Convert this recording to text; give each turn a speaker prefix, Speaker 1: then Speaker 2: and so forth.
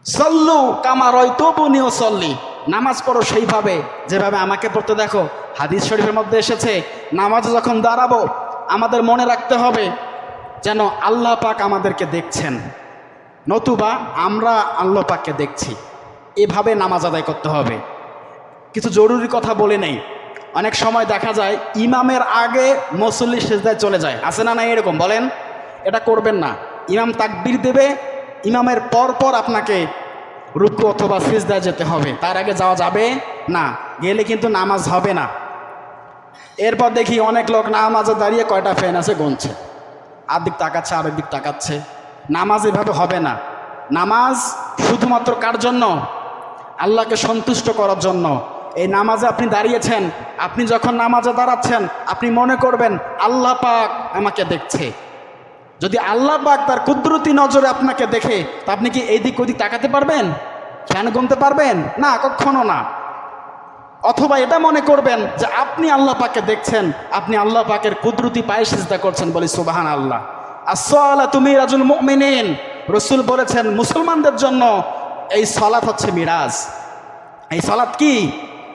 Speaker 1: সল্লু কামা রাআইতুমুনি উসাল্লি, নামাজ পড়ো সেইভাবে যেভাবে আমাকে পড়তে দেখো। হাদিস শরীফের মধ্যে এসেছে নামাজে যখন দাঁড়াবো আমাদের মনে রাখতে হবে যেন আল্লাহ পাক আমাদেরকে দেখছেন, নতুবা আমরা আল্লাহ পাককে দেখছি। এভাবে নামাজ আদায় করতে হবে। কিছু জরুরি কথা বলে নেই, অনেক সময় দেখা যায় ইমামের আগে মুসল্লি সিজদায় চলে যায়, আছে না? নাই এরকম বলেন? এটা করবেন না। ইমাম তাকবীর দেবে, ইমামের পর পর আপনাকে রুকু অথবা সিজদায় যেতে হবে, তার আগে যাওয়া যাবে না, গেলে কিন্তু নামাজ হবে না। এরপর দেখি অনেক লোক নামাজে দাঁড়িয়ে কয়টা ফ্যান আছে গুনছে, আরেক তাকাচ্ছে আরেক দিক তাকাচ্ছে। নামাজ এভাবে হবে না। নামাজ শুধুমাত্র কার জন্য? আল্লাহকে সন্তুষ্ট করার জন্য। এই নামাজে আপনি দাঁড়িয়েছেন, আপনি যখন নামাজে দাঁড়াচ্ছেন আপনি মনে করবেন আল্লাহ পাক আমাকে দেখছে। যদি আল্লাহ পাক তার কুদরতি নজরে আপনাকে দেখে তা আপনি কি এইদিক ওদিক তাকাতে পারবেন? ফ্যান গুনতে পারবেন না? কখনো না। অথবা এটা মনে করবেন যে আপনি আল্লাহ পাককে দেখছেন, আপনি আল্লাহ পাকের কুদরতি পায়ে সিজদা করছেন, বলি সুবহান আল্লাহ। আসসালাতু মিরাজুল মুমিনিন, রাসূল বলেছেন মুসলমানদের জন্য এই সালাত হচ্ছে মিরাজ। এই সালাত কি?